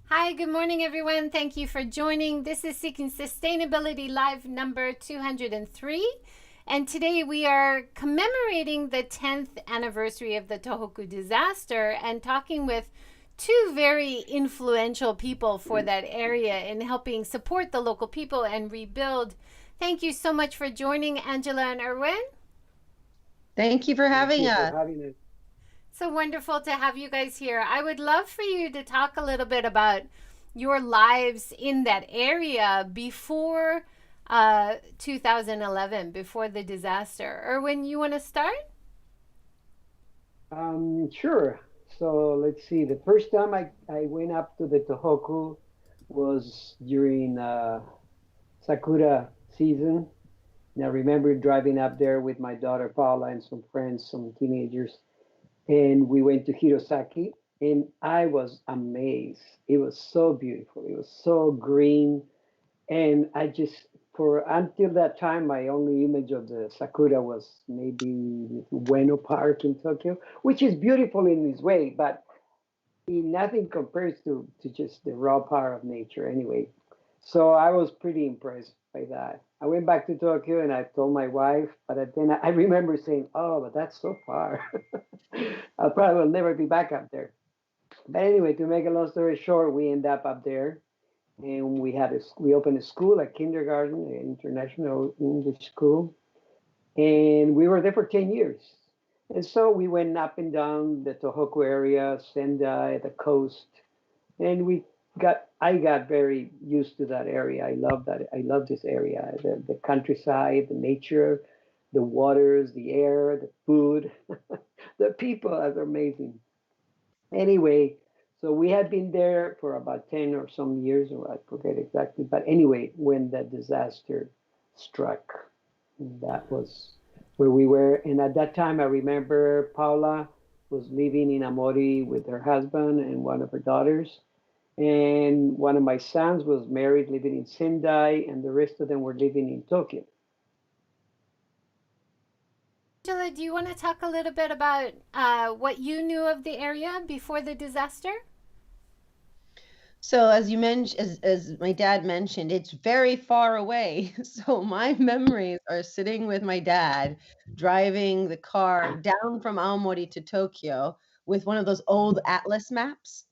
Hi, good morning, everyone. Thank you for joining. This is Seeking Sustainability Live number 203. And today we are commemorating the 10th anniversary of the Tohoku disaster and talking with two very influential people for that area in helping support the local people and rebuild. Thank you so much for joining, Angela and Erwin. Thank you for Thank having you for us. having us. So wonderful to have you guys here. I would love for you to talk a little bit about your lives in that area before 2011, before the disaster. Erwin, you want to start? Sure. So let's see. The first time I went up to the Tohoku was during Sakura season. And I remember driving up there with my daughter Paula and some friends, some teenagers, and we went to Hirosaki, and I was amazed. It was so beautiful. It was so green. And I just, for until that time, my only image of the sakura was maybe Ueno Park in Tokyo, which is beautiful in its way, but nothing compares to just the raw power of nature anyway. So I was pretty impressed by that. I went back to Tokyo and I told my wife, but then I remember saying, "Oh, but that's so far. I probably will never be back up there." But anyway, to make a long story short, we end up there and we opened a school, a kindergarten, an international English school, and we were there for 10 years. And so we went up and down the Tohoku area, Sendai, the coast, and I got very used to that area. I love that. I love this area, the countryside, the nature, the waters, the air, the food, the people are amazing. Anyway, so we had been there for about 10 or some years, or I forget exactly. But anyway, when the disaster struck, that was where we were. And at that time, I remember Paula was living in Amori with her husband and one of her daughters. And one of my sons was married, living in Sendai, and the rest of them were living in Tokyo. Angela, do you want to talk a little bit about what you knew of the area before the disaster? So, as you mentioned, as my dad mentioned, it's very far away. So, my memories are sitting with my dad driving the car down from Aomori to Tokyo with one of those old atlas maps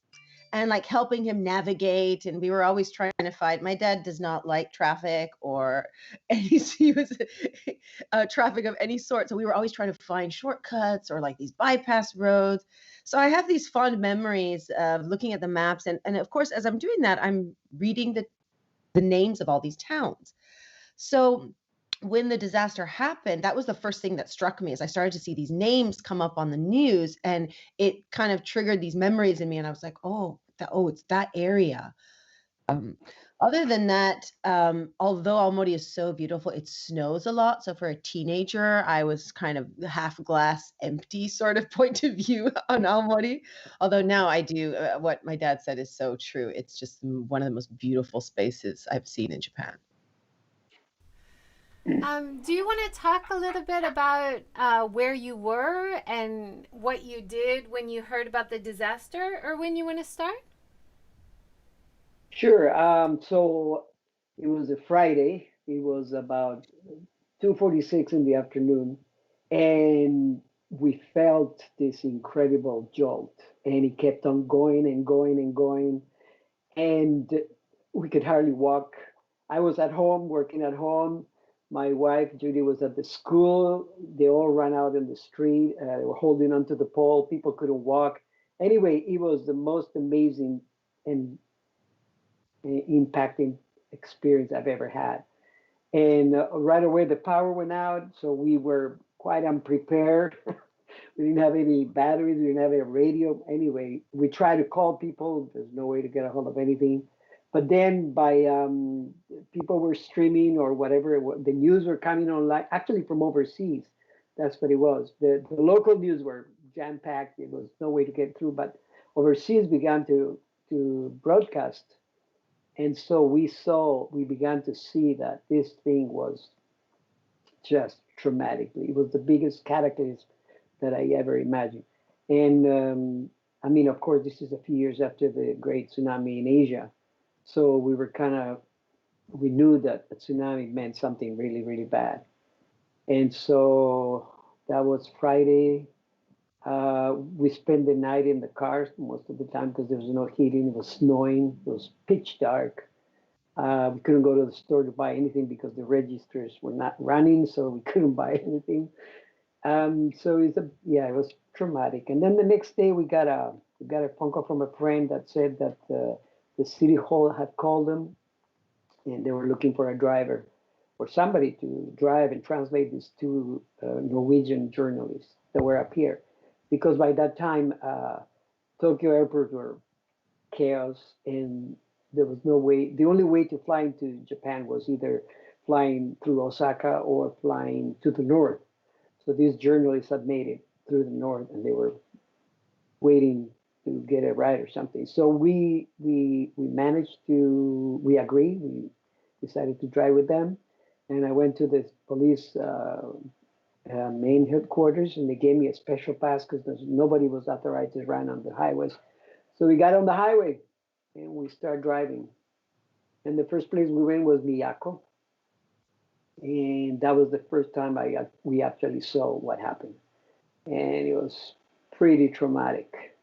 and like helping him navigate. And we were always trying to find. My dad does not like traffic or any he was traffic of any sort. So we were always trying to find shortcuts or like these bypass roads. So I have these fond memories of looking at the maps, and of course, as I'm doing that, I'm reading the names of all these towns. So when the disaster happened, that was the first thing that struck me as I started to see these names come up on the news, and it kind of triggered these memories in me. And I was like, oh, it's that area. Um, Other than that, although Aomori is so beautiful, it snows a lot. So for a teenager, I was kind of half glass empty sort of point of view on Aomori. Although now I do, what my dad said is so true. It's just one of the most beautiful spaces I've seen in Japan. Do you want to talk a little bit about where you were and what you did when you heard about the disaster, or when you want to start? Sure. So it was a Friday. It was about 2:46 in the afternoon, and we felt this incredible jolt, and it kept on going and going and going, and we could hardly walk. I was at home, working at home. My wife Judy was at the school. They all ran out in the street. They were holding onto the pole. People couldn't walk. Anyway, it was the most amazing and impacting experience I've ever had. And right away, the power went out, so we were quite unprepared. We didn't have any batteries, we didn't have a radio. Anyway, we tried to call people. There's no way to get a hold of anything. But then, by people were streaming or whatever, the news were coming online, actually from overseas. That's what it was. The local news were jam packed. There was no way to get through, but overseas began to broadcast, and so we began to see that this thing was just traumatically. It was the biggest cataclysm that I ever imagined. And I mean, of course, this is a few years after the great tsunami in Asia. So we knew that a tsunami meant something really, really bad. And so that was Friday. We spent the night in the cars most of the time because there was no heating. It was snowing. It was pitch dark. We couldn't go to the store to buy anything because the registers were not running, so we couldn't buy anything. So it was traumatic. And then the next day we got a phone call from a friend that said that the city hall had called them and they were looking for a driver or somebody to drive and translate these two Norwegian journalists that were up here, because by that time Tokyo airport were chaos and there was no way. The only way to fly into Japan was either flying through Osaka or flying to the north. So these journalists had made it through the north, and they were waiting to get a ride or something. So we agreed. We decided to drive with them, and I went to the police main headquarters, and they gave me a special pass because nobody was authorized to run on the highways. So we got on the highway, and we started driving. And the first place we went was Miyako, and that was the first time we actually saw what happened, and it was pretty traumatic.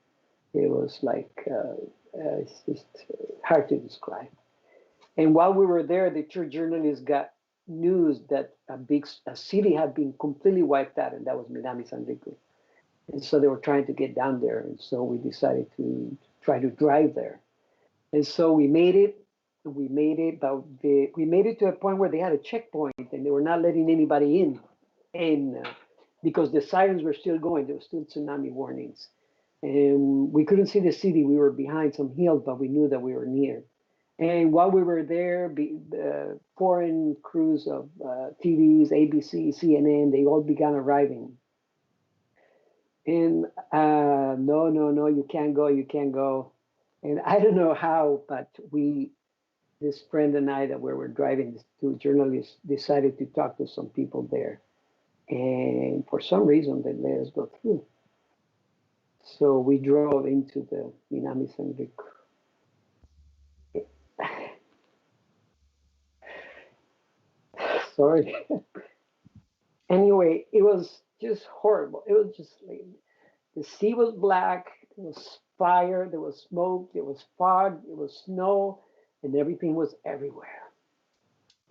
It was like it's just hard to describe. And while we were there, the church journalists got news that a city had been completely wiped out, and that was Minami Sanriku. And so they were trying to get down there, and so we decided to try to drive there. And so we made it. We made it, but we made it to a point where they had a checkpoint, and they were not letting anybody in, and because the sirens were still going, there were still tsunami warnings, and we couldn't see the city. We were behind some hills, but we knew that we were near. And while we were there, the foreign crews of TVs, ABC, CNN, they all began arriving. And no, no, no, you can't go, you can't go. And I don't know how, but this friend and I that we were driving, these two journalists, decided to talk to some people there. And for some reason, they let us go through. So we drove into the Minami Sanriku. Sorry. Anyway, it was just horrible. It was just like the sea was black, there was fire, there was smoke, there was fog, there was snow, and everything was everywhere.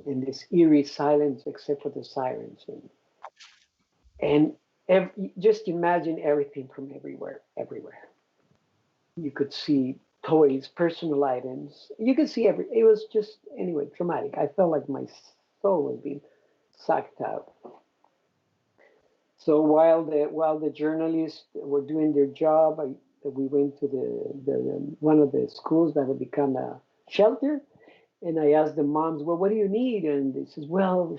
And this eerie silence, except for the sirens. And just imagine everything from everywhere, everywhere. You could see toys, personal items. You could see it was just, anyway, traumatic. I felt like my soul was being sucked out. So while the journalists were doing their job, we went to the one of the schools that had become a shelter, and I asked the moms, "Well, what do you need?" And they says, "Well,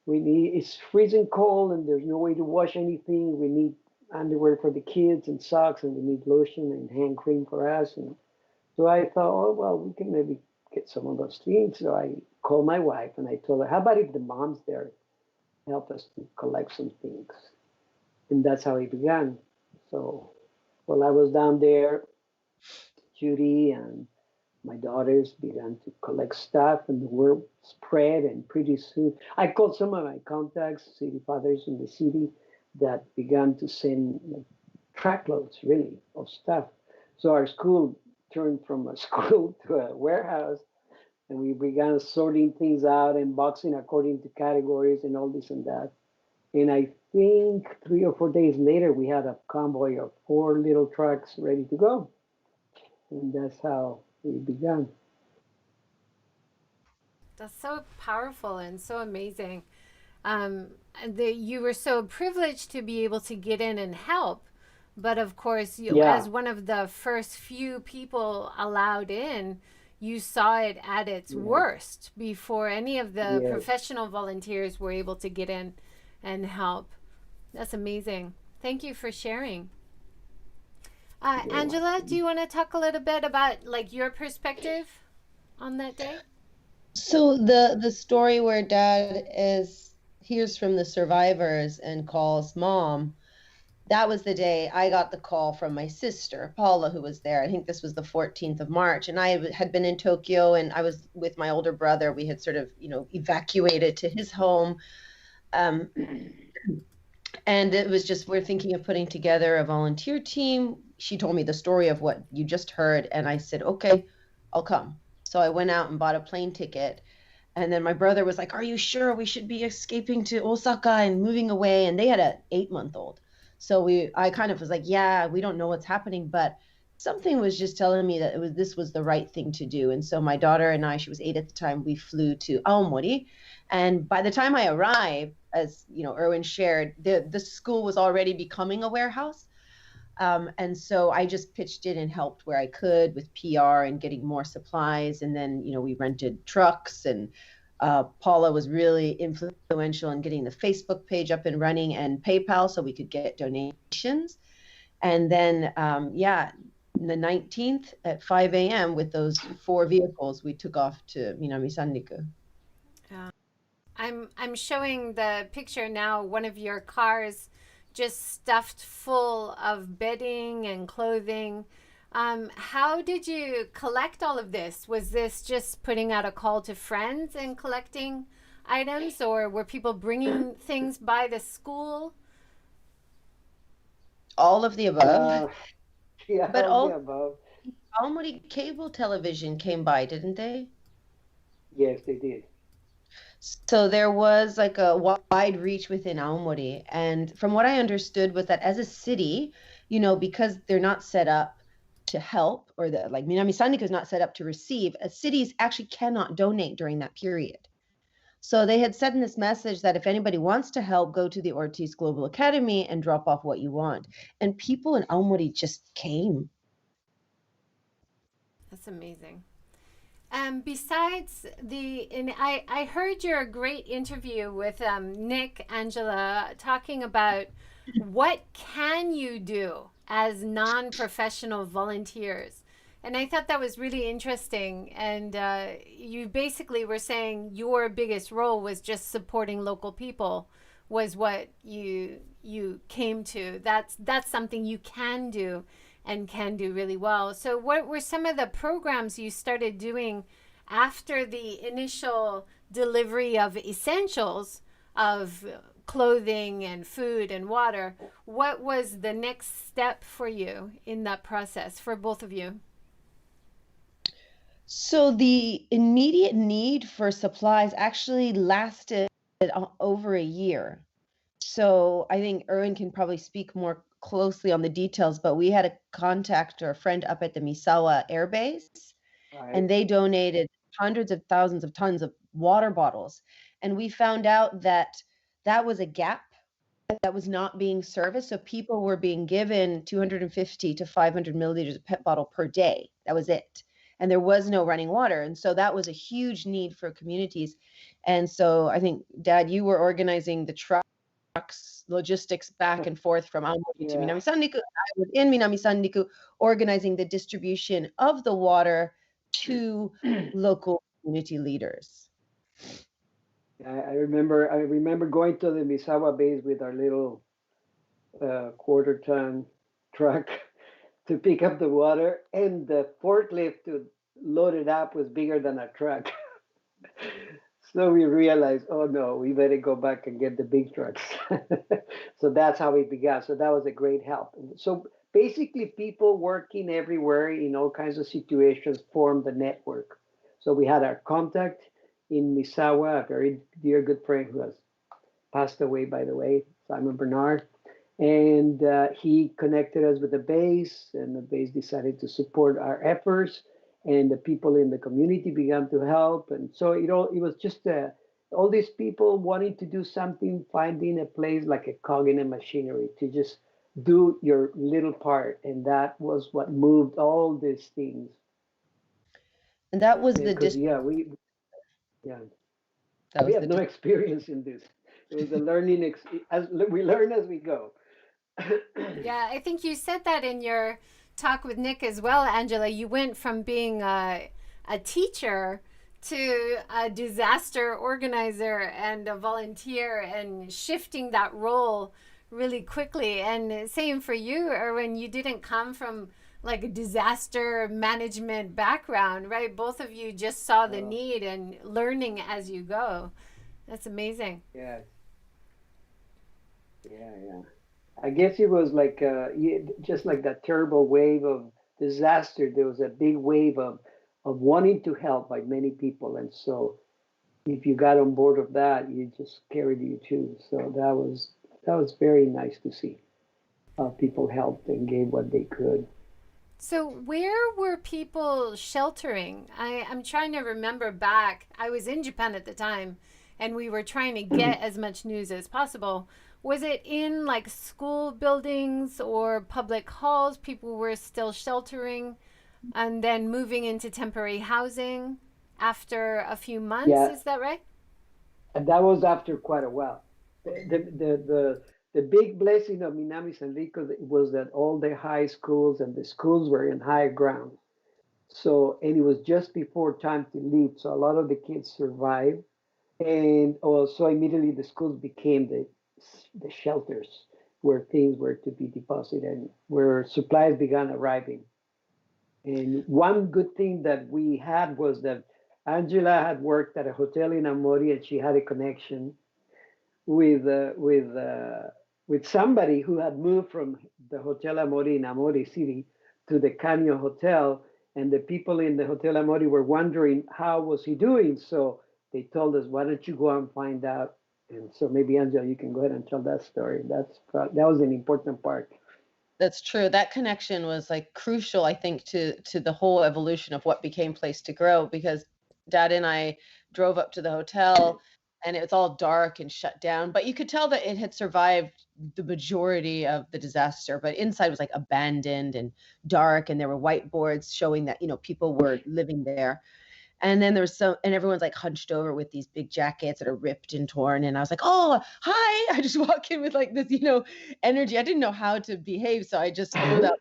it's freezing cold, and there's no way to wash anything. We need underwear for the kids and socks, and we need lotion and hand cream for us." And so I thought, oh well, we can maybe get some of those things. So I called my wife and I told her, "How about if the moms there help us to collect some things?" And that's how it began. So while I was down there, Judy and my daughters began to collect stuff, and the word spread. And pretty soon, I called some of my contacts, city fathers in the city, that began to send like, truckloads, really, of stuff. So our school turned from a school to a warehouse, and we began sorting things out and boxing according to categories and all this and that. And I think 3 or 4 days later, we had a convoy of 4 little trucks ready to go. And that's how we began. That's so powerful and so amazing. You were so privileged to be able to get in and help. But of course, Yeah, as one of the first few people allowed in, you saw it at its yeah, worst before any of the yes. professional volunteers were able to get in and help. That's amazing. Thank you for sharing. You're Angela, do welcome. you want to talk a little bit about like your perspective on that day? So the story where dad is hears from the survivors and calls mom, that was the day I got the call from my sister, Paula, who was there. I think this was the 14th of March. And I had been in Tokyo and I was with my older brother. We had sort of, evacuated to his home. Um, and it was just, we're thinking of putting together a volunteer team. She told me the story of what you just heard. And I said, okay, I'll come. So I went out and bought a plane ticket. And then my brother was like, are you sure we should be escaping to Osaka and moving away? And they had an 8-month-old. So I kind of was like, yeah, we don't know what's happening, but something was just telling me that this was the right thing to do. And so my daughter and I, she was 8 at the time, we flew to Aomori. And by the time I arrived, as Erwin shared, the school was already becoming a warehouse. And so I just pitched in and helped where I could with PR and getting more supplies. And then, we rented trucks, and Paula was really influential in getting the Facebook page up and running and PayPal so we could get donations. And then, the 19th at 5 a.m. with those 4 vehicles, we took off to Minami Sanriku. I'm showing the picture now, one of your cars just stuffed full of bedding and clothing. How did you collect all of this? Was this just putting out a call to friends and collecting items, or were people bringing things by the school? All of the above. Yeah, But all the above. Aomori cable television came by, didn't they? Yes, they did. So there was like a wide reach within Aomori. And from what I understood was that as a city, because they're not set up to help, or like Minami Sanriku is not set up to receive, cities actually cannot donate during that period. So they had said in this message that if anybody wants to help, go to the Ortiz Global Academy and drop off what you want. And people in Aomori just came. That's amazing. Besides I heard your great interview with Nick, Angela, talking about what can you do as non-professional volunteers. And I thought that was really interesting. And you basically were saying your biggest role was just supporting local people was what you came to. That's something you can do and can do really well. So what were some of the programs you started doing after the initial delivery of essentials of clothing and food and water? What was the next step for you in that process for both of you? So the immediate need for supplies actually lasted over a year. So I think Erwin can probably speak more closely on the details, but we had a contact or a friend up at the Misawa Air Base, Right. and they donated hundreds of thousands of tons of water bottles. And we found out that that was a gap that was not being serviced. So people were being given 250 to 500 milliliters of PET bottle per day. That was it. And there was no running water. And so that was a huge need for communities. And so I think, Dad, you were organizing the trucks, logistics back and forth from Aomori to Minami Sanriku. I was in Minami Sanriku organizing the distribution of the water to local community leaders. I remember going to the Misawa base with our little quarter-ton truck to pick up the water, and the forklift to load it up was bigger than a truck. So we realized, oh no, we better go back and get the big trucks. So that's how it began. So that was a great help. So basically, people working everywhere in all kinds of situations formed the network. So we had our contact in Misawa, a very dear good friend who has passed away, by the way, Simon Bernard. And he connected us with the base, and the base decided to support our efforts. And the people in the community began to help. And so it was just all these people wanting to do something, finding a place like a cog in a machinery to just do your little part. And that was what moved all these things. And that was we have no experience in this. It was a learning as we learn as we go. Yeah, I think you said that in your talk with Nick as well, Angela. You went from being a teacher to a disaster organizer and a volunteer, and shifting that role really quickly. And same for you, Erwin. You didn't come from like a disaster management background, right? Both of you just saw the need and learning as you go. That's amazing. Yeah, yeah. I guess it was like just like that terrible wave of disaster. There was a big wave of wanting to help by many people, and so if you got on board of that, you just carried you too. So that was very nice to see. People helped and gave what they could. So, where were people sheltering? I'm trying to remember back. I was in Japan at the time, and we were trying to get as much news as possible. Was it in like school buildings or public halls? People were still sheltering and then moving into temporary housing after a few months. Yeah, Is that right? and that was after quite a while. The big blessing of Minami San Rico was that all the high schools and the schools were in high ground. So, and it was just before time to leave. So a lot of the kids survived. And also immediately the schools became the shelters where things were to be deposited and where supplies began arriving. And one good thing that we had was that Angela had worked at a hotel in Amori and she had a connection with uh, with uh, with somebody who had moved from the Hotel Amori in Amori City to the Canyon Hotel, and the people in the Hotel Amori were wondering how was he doing. So they told us, "Why don't you go and find out?" And so maybe Angela, you can go ahead and tell that story. That was an important part. That's true. That connection was like crucial, I think, to the whole evolution of what became Place to Grow, because Dad and I drove up to the hotel and it was all dark and shut down, but you could tell that it had survived the majority of the disaster, but inside was like abandoned and dark, and there were whiteboards showing that, people were living there. And then there's and everyone's like hunched over with these big jackets that are ripped and torn. And I was like, oh, hi. I just walk in with like this, energy. I didn't know how to behave. So I just pulled out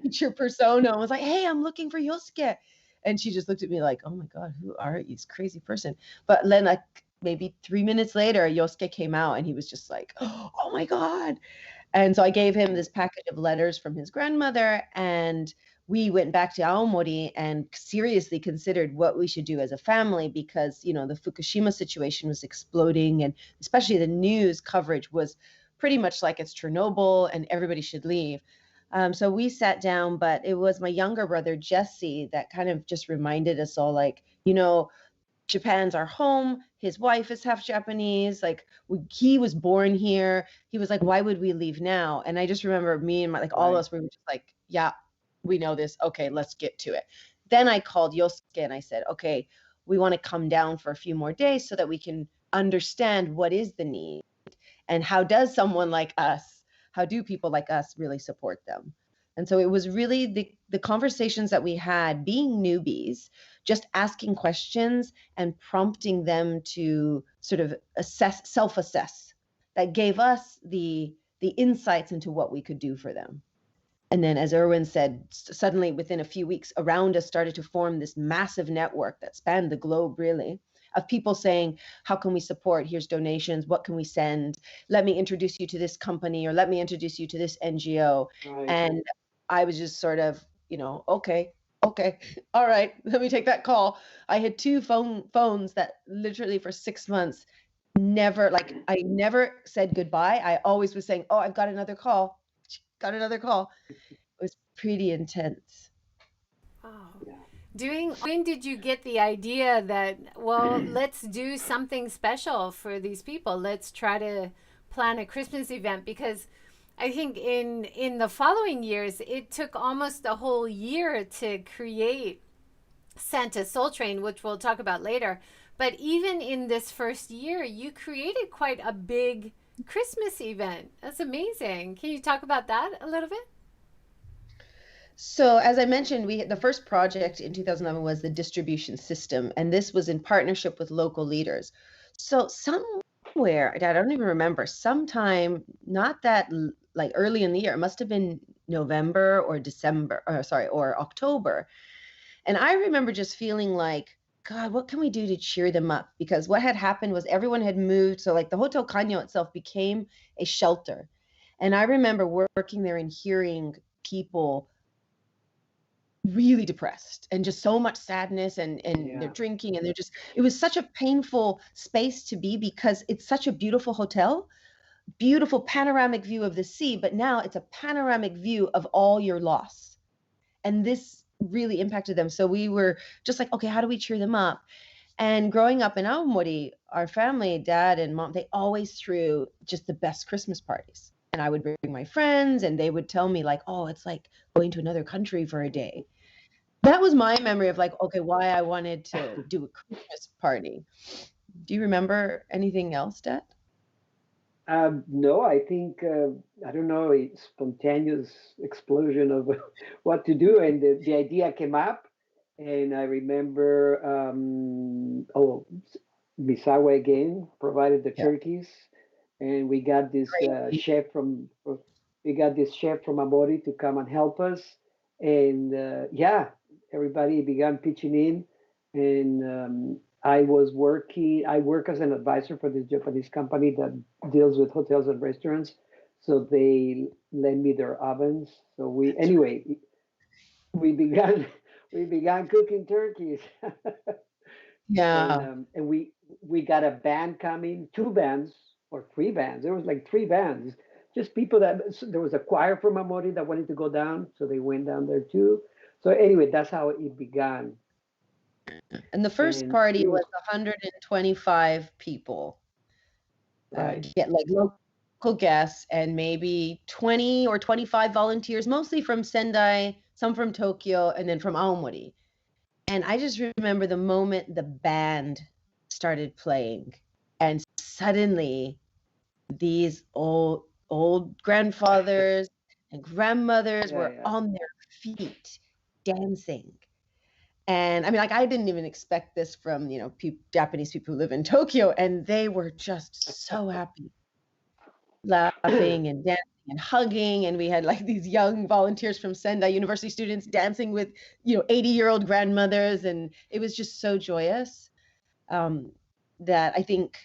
teacher persona and was like, hey, I'm looking for Yosuke. And she just looked at me like, oh my God, who are you? This crazy person. But then like maybe 3 minutes later, Yosuke came out and he was just like, oh my God. And so I gave him this package of letters from his grandmother, and we went back to Aomori and seriously considered what we should do as a family, because, the Fukushima situation was exploding, and especially the news coverage was pretty much like it's Chernobyl and everybody should leave. So we sat down, but it was my younger brother, Jesse, that kind of just reminded us all, like, Japan's our home. His wife is half Japanese. Like he was born here. He was like, why would we leave now? And I just remember me and all of Right. us, we were just like, yeah, we know this. Okay, let's get to it. Then I called Yosuke and I said, okay, we want to come down for a few more days so that we can understand what is the need and how do people like us really support them? And so it was really the conversations that we had being newbies, just asking questions and prompting them to sort of self-assess, that gave us the insights into what we could do for them. And then, as Erwin said, suddenly within a few weeks around us started to form this massive network that spanned the globe, really, of people saying, how can we support? Here's donations. What can we send? Let me introduce you to this company, or let me introduce you to this NGO. Right. And I was just sort of, okay, all right, let me take that call. I had two phones that literally for 6 months, I never said goodbye. I always was saying, oh, I've got another call. Got another call. It was pretty intense. Oh. Yeah. When did you get the idea that, well, let's do something special for these people? Let's try to plan a Christmas event, because I think in the following years it took almost a whole year to create Santa Soul Train, which we'll talk about later. But even in this first year, you created quite a big Christmas event. That's amazing. Can you talk about that a little bit? So, as I mentioned, the first project in 2011 was the distribution system, and this was in partnership with local leaders. So, somewhere, I don't even remember, sometime not that like early in the year, it must have been November or December, or sorry, or October. And I remember just feeling like God, what can we do to cheer them up? Because what had happened was everyone had moved. So like the Hotel Caño itself became a shelter. And I remember working there and hearing people really depressed and just so much sadness, and they're drinking, and they're just, it was such a painful space to be, because it's such a beautiful hotel, beautiful panoramic view of the sea, but now it's a panoramic view of all your loss. And this really impacted them. So we were just like, okay, how do we cheer them up? And growing up in Aomori, our family, dad and mom, they always threw just the best Christmas parties. And I would bring my friends, and they would tell me like, oh, it's like going to another country for a day. That was my memory of like, okay, why I wanted to do a Christmas party. Do you remember anything else, Dad? No, I think I don't know, a spontaneous explosion of what to do, and the idea came up, and I remember, Misawa again provided the Yeah. turkeys, and we got this chef from Amori to come and help us, and everybody began pitching in, and I work as an advisor for this Japanese company that deals with hotels and restaurants. So they lend me their ovens. So we began we began cooking turkeys. Yeah. And we got a band coming, two bands or three bands. There was like three bands. Just people there was a choir from Amori that wanted to go down, so they went down there too. So anyway, that's how it began. And the first And party it was was 125 people. right. Get like local guests and maybe 20 or 25 volunteers, mostly from Sendai, some from Tokyo, and then from Aomori. And I just remember the moment the band started playing, and suddenly these old grandfathers and grandmothers were Yeah. on their feet dancing. And I mean, like, I didn't even expect this from, Japanese people who live in Tokyo, and they were just so happy, laughing and dancing and hugging. And we had like these young volunteers from Sendai University students dancing with, 80-year-old grandmothers. And it was just so joyous, that I think,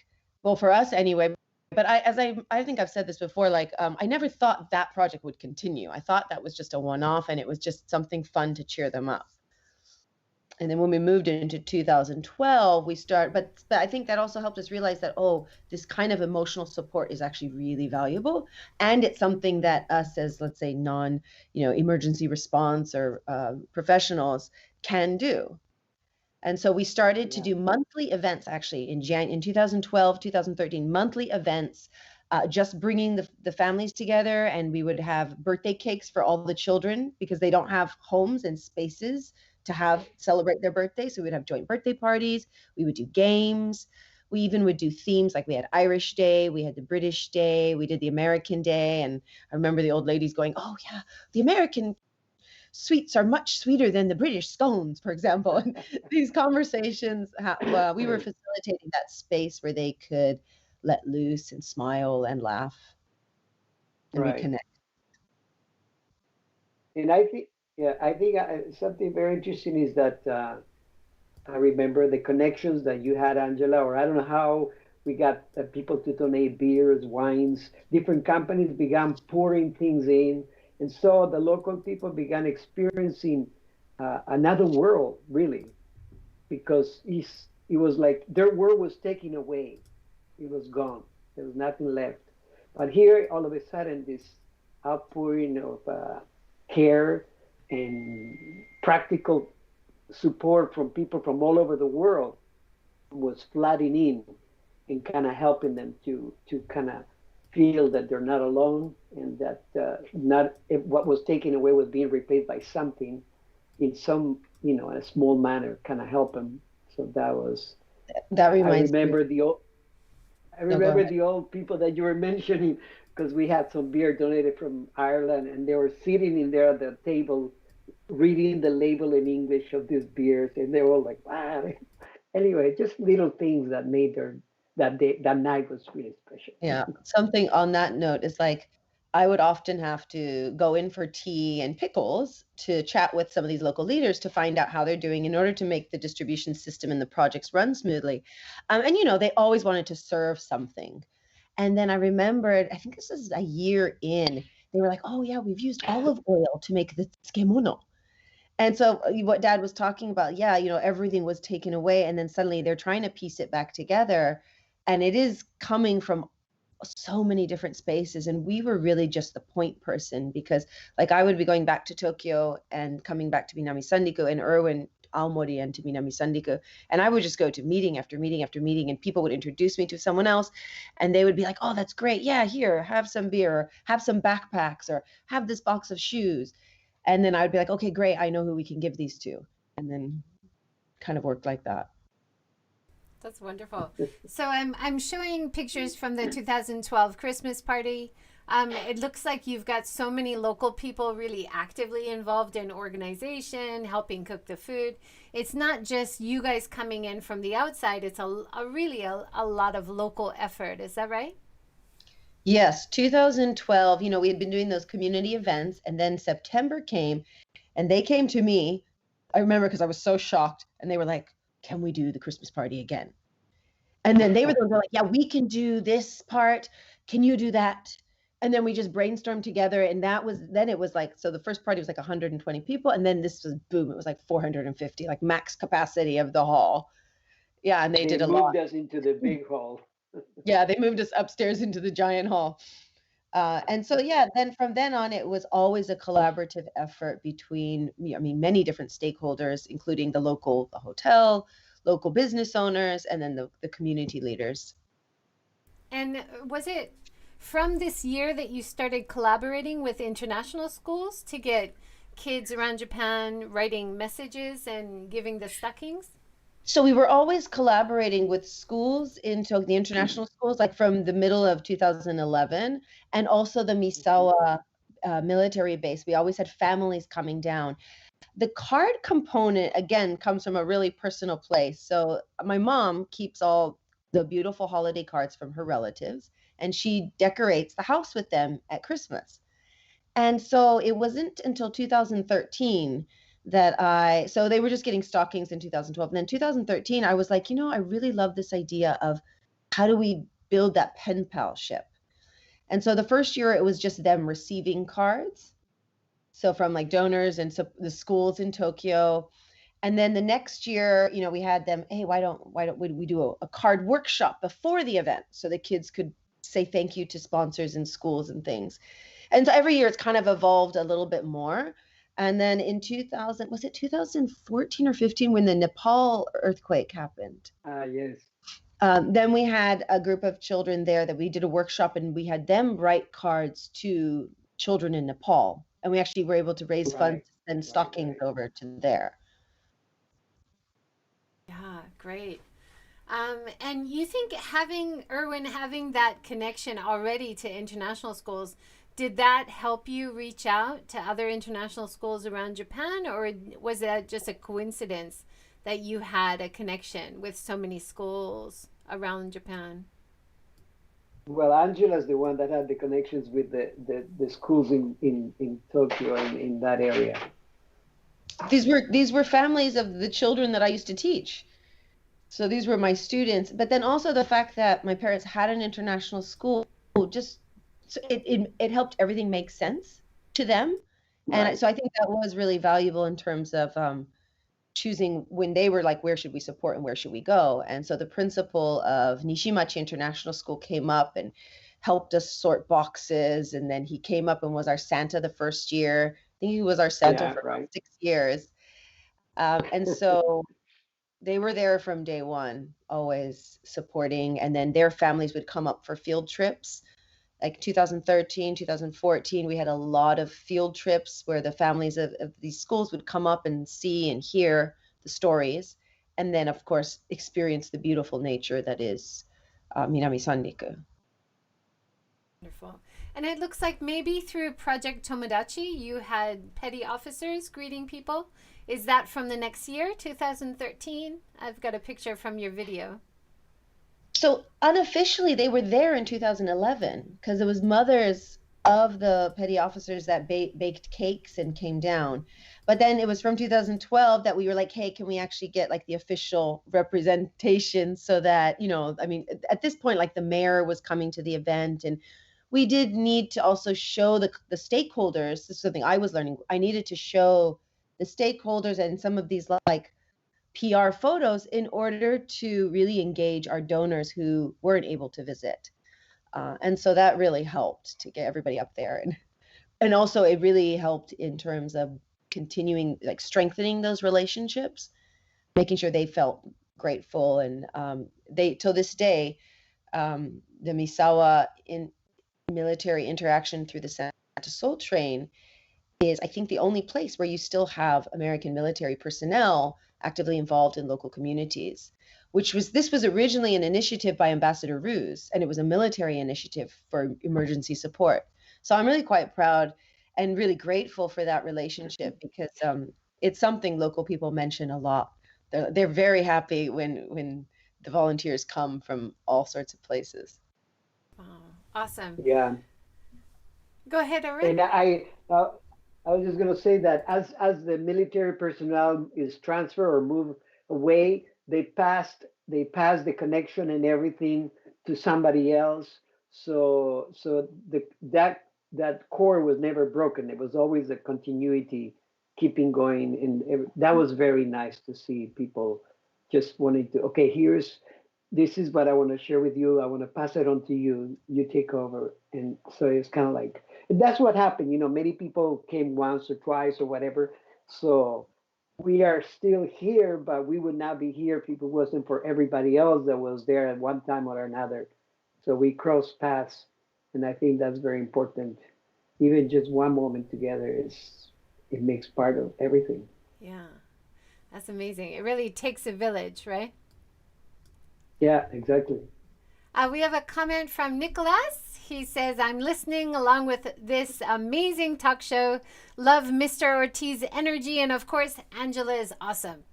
well, for us anyway, but I think I've said this before, like, I never thought that project would continue. I thought that was just a one-off, and it was just something fun to cheer them up. And then when we moved into 2012, but I think that also helped us realize that, this kind of emotional support is actually really valuable. And it's something that us as, let's say, emergency response or professionals can do. And so we started to do monthly events, actually, in 2012, 2013, monthly events, just bringing the families together. And we would have birthday cakes for all the children, because they don't have homes and spaces to celebrate their birthday. So we'd have joint birthday parties. We would do games. We even would do themes, like we had Irish Day, we had the British Day, we did the American Day. And I remember the old ladies going, oh yeah, the American sweets are much sweeter than the British scones, for example. And these conversations, we were facilitating that space where they could let loose and smile and laugh and reconnect. And I think something very interesting is that I remember the connections that you had, Angela, or I don't know how we got people to donate beers, wines. Different companies began pouring things in, and so the local people began experiencing another world, really, because it was like their world was taken away. It was gone. There was nothing left. But here, all of a sudden, this outpouring of care and practical support from people from all over the world was flooding in and kind of helping them to kind of feel that they're not alone, and that not what was taken away was being replaced by something in some, in a small manner, kind of help them. So that reminds I remember me. the old people that you were mentioning, because we had some beer donated from Ireland, and they were sitting in there at the table reading the label in English of these beers, and they were all like, wow. Anyway, just little things that made that night was really special. Yeah, something on that note is like, I would often have to go in for tea and pickles to chat with some of these local leaders to find out how they're doing in order to make the distribution system and the projects run smoothly. And, they always wanted to serve something. And then I remembered, I think this is a year in, they were like, oh, yeah, we've used olive oil to make the tsukemono. And so what Dad was talking about, yeah, everything was taken away. And then suddenly they're trying to piece it back together. And it is coming from so many different spaces, and we were really just the point person, because like I would be going back to Tokyo and coming back to Minami Sandiku, and Erwin Aomori and to Minami Sandiku, and I would just go to meeting after meeting after meeting, and people would introduce me to someone else, and they would be like, oh, that's great, yeah, here, have some beer, or have some backpacks, or have this box of shoes. And then I would be like, okay, great, I know who we can give these to. And then kind of worked like that. That's wonderful. So I'm showing pictures from the 2012 Christmas party. It looks like you've got so many local people really actively involved in organization, helping cook the food. It's not just you guys coming in from the outside. It's really a lot of local effort. Is that right? Yes, 2012, we had been doing those community events, and then September came, and they came to me. I remember because I was so shocked, and they were like, can we do the Christmas party again? And then they were like, yeah, we can do this part. Can you do that? And then we just brainstormed together. And it was like, so the first party was like 120 people. And then this was, boom, it was like 450, like max capacity of the hall. Yeah, and they did a lot. They moved us into the big hall. Yeah, they moved us upstairs into the giant hall. And so, yeah, then from then on, it was always a collaborative effort between, many different stakeholders, including the hotel, local business owners, and then the community leaders. And was it from this year that you started collaborating with international schools to get kids around Japan writing messages and giving the stockings? So we were always collaborating with schools the international schools, like from the middle of 2011, and also the Misawa military base. We always had families coming down. The card component, again, comes from a really personal place. So my mom keeps all the beautiful holiday cards from her relatives, and she decorates the house with them at Christmas. And so it wasn't until 2013 so they were just getting stockings in 2012. And then 2013, I was like, I really love this idea of how do we build that pen palship? And so the first year it was just them receiving cards. So from like donors and so the schools in Tokyo. And then the next year, we had them, hey, why don't we do a card workshop before the event so the kids could say thank you to sponsors in schools and things. And so every year it's kind of evolved a little bit more. And then in 2014 or 15 when the Nepal earthquake happened? Yes. Then we had a group of children there that we did a workshop, and we had them write cards to children in Nepal. And we actually were able to raise funds and stockings over to there. Yeah, great. And you think Erwin having that connection already to international schools, did that help you reach out to other international schools around Japan, or was that just a coincidence that you had a connection with so many schools around Japan? Well, Angela's the one that had the connections with the schools in Tokyo and in that area. These were families of the children that I used to teach. So these were my students. But then also the fact that my parents had an international school, just it helped everything make sense to them. And so I think that was really valuable in terms of choosing when they were like, where should we support and where should we go? And so the principal of Nishimachi International School came up and helped us sort boxes. And then he came up and was our Santa the first year. I think he was our Santa for about 6 years. And so they were there from day one, always supporting. And then their families would come up for field trips. Like 2013, 2014, we had a lot of field trips where the families of these schools would come up and see and hear the stories. And then, of course, experience the beautiful nature that is Minami Sandiku. Wonderful. And it looks like maybe through Project Tomodachi, you had petty officers greeting people. Is that from the next year, 2013? I've got a picture from your video. So unofficially, they were there in 2011 because it was mothers of the petty officers that baked cakes and came down. But then it was from 2012 that we were like, hey, can we actually get like the official representation so that, I mean, at this point, like the mayor was coming to the event, and we did need to also show the stakeholders. This is something I was learning. I needed to show the stakeholders and some of these like PR photos in order to really engage our donors who weren't able to visit. And so that really helped to get everybody up there. And also it really helped in terms of continuing, like strengthening those relationships, making sure they felt grateful. And they, till this day, the Misawa in military interaction through the Santa Sol train is, I think, the only place where you still have American military personnel actively involved in local communities, this was originally an initiative by Ambassador Ruse, and it was a military initiative for emergency support. So I'm really quite proud and really grateful for that relationship, because it's something local people mention a lot. They're very happy when the volunteers come from all sorts of places. Oh, awesome. Yeah. Go ahead, Erwin. And I was just going to say that as the military personnel is transferred or moved away, they pass the connection and everything to somebody else. So that core was never broken. It was always a continuity, keeping going, and that was very nice to see people just wanting to. Okay, this is what I want to share with you. I want to pass it on to you. You take over, and so it's kind of like that's what happened. Many people came once or twice or whatever. So we are still here, but we would not be here if it wasn't for everybody else that was there at one time or another. So we cross paths, and I think that's very important. Even just one moment together it makes part of everything. Yeah, that's amazing. It really takes a village, right? Yeah, exactly. We have a comment from Nicholas. He says, I'm listening along with this amazing talk show. Love Mr. Ortiz's energy. And of course, Angela is awesome.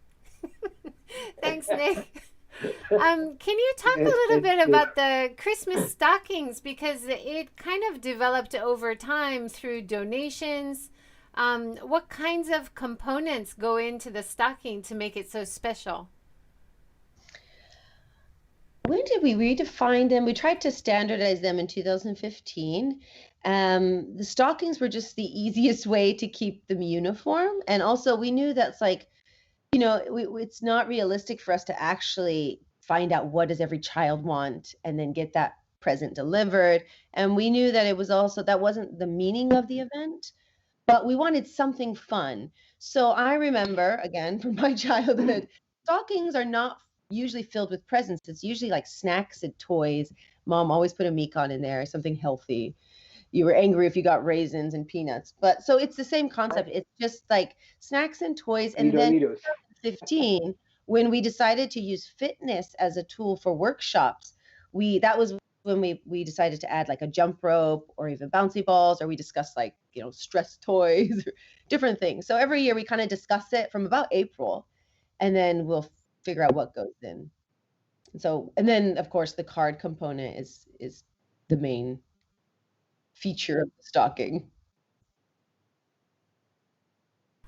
Thanks, Nick. Can you talk a little bit about the Christmas stockings? Because it kind of developed over time through donations. What kinds of components go into the stocking to make it so special? When did we redefine them? We tried to standardize them in 2015. The stockings were just the easiest way to keep them uniform. And also we knew that's like, it's not realistic for us to actually find out what does every child want and then get that present delivered. And we knew that that wasn't the meaning of the event, but we wanted something fun. So I remember, again, from my childhood, stockings are not usually filled with presents. It's usually like snacks and toys. Mom always put a Mekon in there, something healthy. You were angry if you got raisins and peanuts. But so it's the same concept. It's just like snacks and toys. And then 2015, when we decided to use fitness as a tool for workshops, that was when we decided to add like a jump rope or even bouncy balls, or we discussed like, stress toys, or different things. So every year we kind of discuss it from about April, and then we'll figure out what goes in. And then of course the card component is the main feature of the stocking.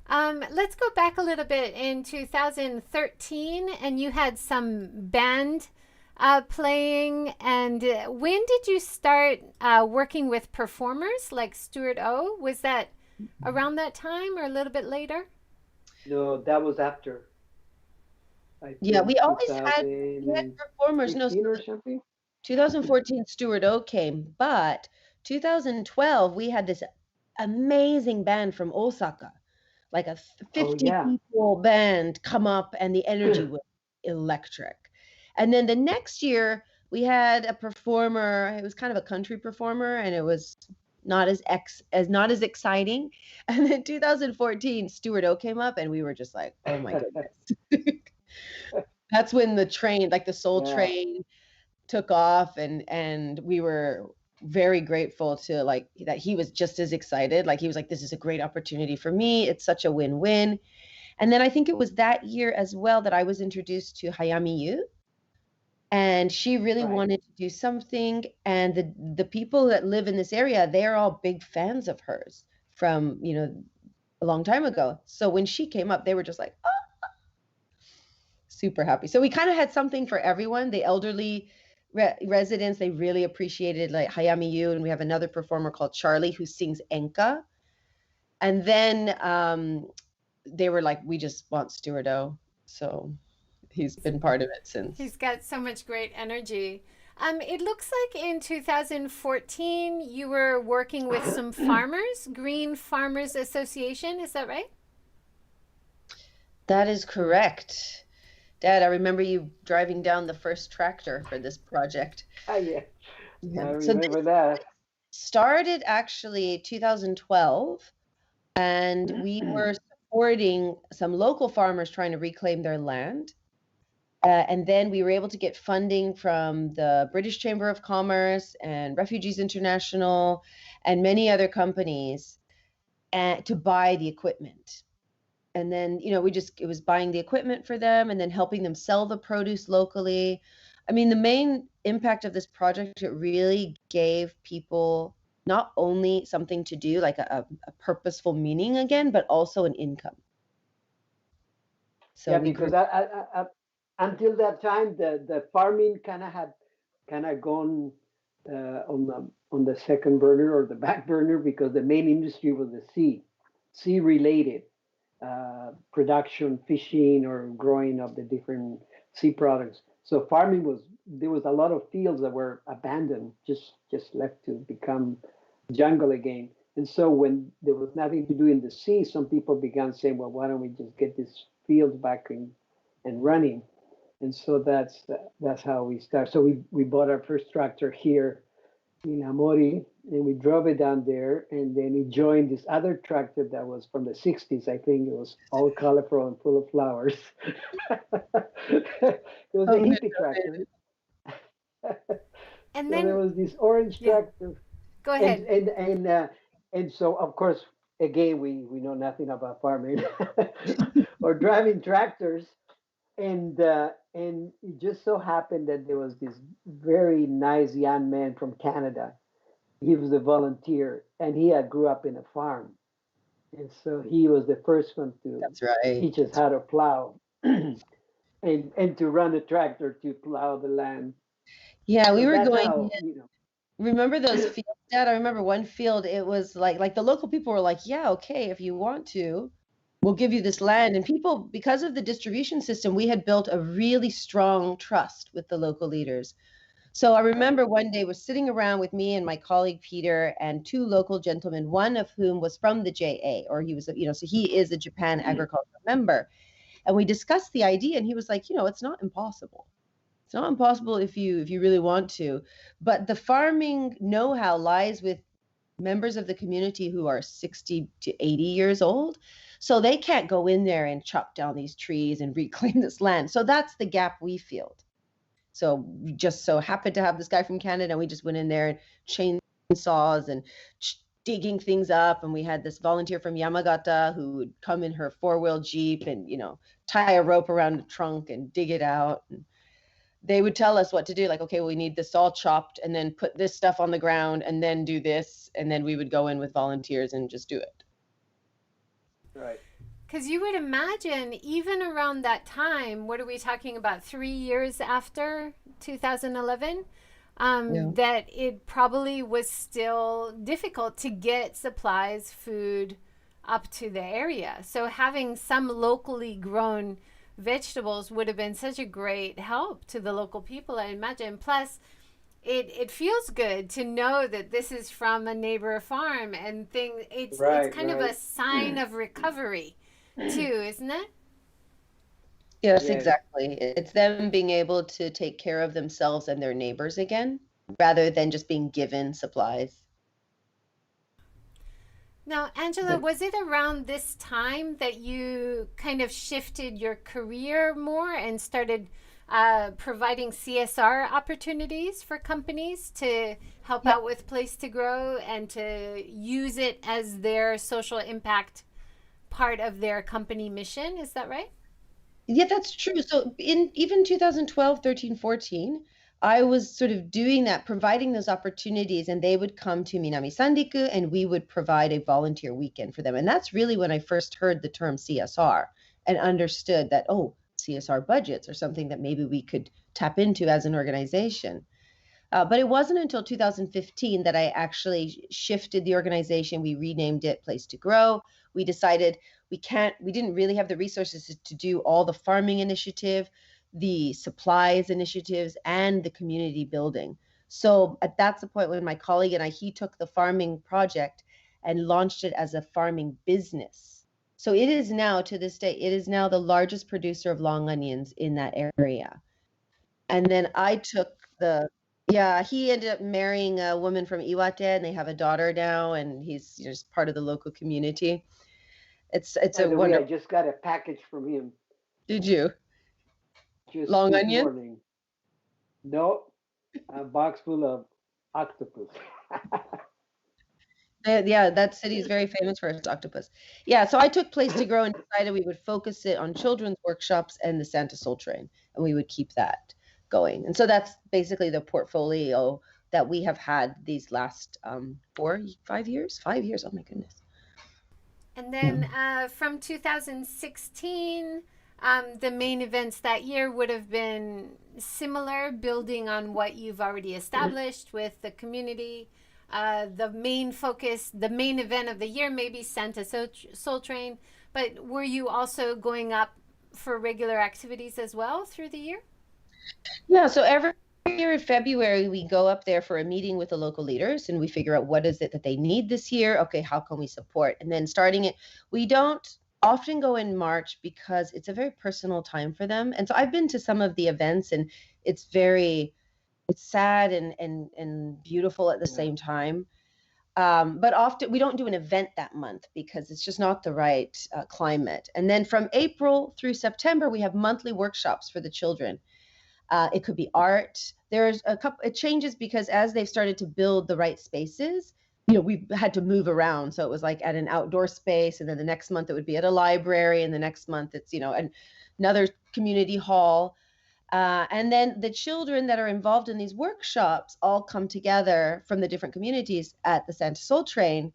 Let's go back a little bit in 2013, and you had some band playing. And when did you start working with performers like Stuart O? Was that around that time or a little bit later? No, that was after. Yeah, we always had performers. No, or something. 2014 Stuart O came, but 2012 we had this amazing band from Osaka, like a 50 people band come up, and the energy was electric. And then the next year we had a performer. It was kind of a country performer, and it was not as exciting. And then 2014 Stuart O came up, and we were just like, oh my goodness. That's when the train, like the Soul Train, took off, and we were very grateful to like that he was just as excited. Like he was like, this is a great opportunity for me. It's such a win-win. And then I think it was that year as well that I was introduced to Hayami Yu. And she really Right. wanted to do something. And the people that live in this area, they're all big fans of hers from, a long time ago. So when she came up, they were just like, oh, super happy. So we kind of had something for everyone. The elderly residents, they really appreciated like Hayami Yu, and we have another performer called Charlie who sings enka. And then they were like, we just want Stuart O. So he's been part of it since. He's got so much great energy. It looks like in 2014 you were working with some farmers, Green Farmers Association. Is that right? That is correct. Dad, I remember you driving down the first tractor for this project. Ah, yeah, I Yeah. So this remember that. started actually 2012, and we were supporting some local farmers trying to reclaim their land. And then we were able to get funding from the British Chamber of Commerce and Refugees International and many other companies to buy the equipment. And then, it was buying the equipment for them and then helping them sell the produce locally. I mean, the main impact of this project, it really gave people not only something to do, like a purposeful meaning again, but also an income. So Yeah, we grew. because until that time, the farming kind of gone on the second burner or the back burner because the main industry was the sea related production, fishing or growing of the different sea products. So farming was there was a lot of fields that were abandoned, just left to become jungle again. And so when there was nothing to do in the sea, some people began saying, "Well, why don't we just get these fields back and running?" And so that's how we start. So we bought our first tractor here in Amori, and we drove it down there, and then it joined this other tractor that was from the 60s. I think it was all colorful and full of flowers. It was a Oh, hippie tractor. And So there then, was this orange yeah, tractor, go and ahead. so of course again we know nothing about farming or driving tractors, and it just so happened that there was this very nice young man from Canada. He was a volunteer, and he had grew up in a farm, and so he was the first one to that's right. teach us how to plow and to run a tractor to plow the land. Yeah, we So were that's going. how Remember those fields, Dad? I remember one field, it was like the local people were like, yeah, okay, if you want to, we'll give you this land. And people, because of the distribution system, we had built a really strong trust with the local leaders. So I remember one day was sitting around with me and my colleague Peter and two local gentlemen, one of whom was from the JA, or he was, so he is a Japan agricultural member. And we discussed the idea, and he was like, it's not impossible. It's not impossible if you really want to, but the farming know-how lies with members of the community who are 60 to 80 years old. So they can't go in there and chop down these trees and reclaim this land. So that's the gap we filled. So we just so happened to have this guy from Canada, and we just went in there and chainsaws and digging things up. And we had this volunteer from Yamagata who would come in her four-wheel Jeep and, tie a rope around the trunk and dig it out. And they would tell us what to do. Like, okay, we need this all chopped and then put this stuff on the ground and then do this. And then we would go in with volunteers and just do it. right. Because you would imagine, even around that time, what are we talking about, 3 years after 2011? Yeah. That it probably was still difficult to get supplies, food up to the area. So having some locally grown vegetables would have been such a great help to the local people, I imagine. Plus, it feels good to know that this is from a neighbor farm and thing. It's Right, kind of a right. sign of recovery too, isn't it? Yes, Yes. exactly. It's them being able to take care of themselves and their neighbors again, rather than just being given supplies. Now, Angela, The, was it around this time that you kind of shifted your career more and started providing CSR opportunities for companies to help Yeah. out with Place to Grow and to use it as their social impact part of their company mission? Is that right? Yeah, that's true. So in even 2012, 13, 14, I was sort of doing that, providing those opportunities, and they would come to Minami Sandiku and we would provide a volunteer weekend for them. And that's really when I first heard the term CSR and understood that, oh, CSR budgets are something that maybe we could tap into as an organization. But it wasn't until 2015 that I actually shifted the organization. We renamed it Place to Grow. We decided we didn't really have the resources to do all the farming initiative, the supplies initiatives, and the community building. So that's the point when my colleague and I, he took the farming project and launched it as a farming business. So it is now, to this day, it is now the largest producer of long onions in that area. And then I took the yeah, he ended up marrying a woman from Iwate, and they have a daughter now, and he's just part of the local community. It's By a the way, I wonderful. just got a package from him Did you? just Long this onion? morning. No, a box full of octopus. Yeah, that city is very famous for its octopus. Yeah, so I took Place to Grow and decided we would focus it on children's workshops and the Santa Soul Train, and we would keep that going. And so that's basically the portfolio that we have had these last 4, 5 years, 5 years. Oh my goodness. And Yeah. then from 2016, the main events that year would have been similar, building on what you've already established with the community. The main focus, the main event of the year, maybe Santa Soul Train. But were you also going up for regular activities as well through the year? Yeah, so every year in February, we go up there for a meeting with the local leaders and we figure out what is it that they need this year. Okay, how can we support? And then starting it, we don't often go in March because it's a very personal time for them. And so I've been to some of the events and it's very it's sad and beautiful at the Yeah. same time. But often we don't do an event that month because it's just not the right climate. And then from April through September, we have monthly workshops for the children. It could be art. There's a couple. It changes because as they've started to build the right spaces, we've had to move around. So it was like at an outdoor space, and then the next month it would be at a library, and the next month it's another community hall. And then the children that are involved in these workshops all come together from the different communities at the Santa Soul Train.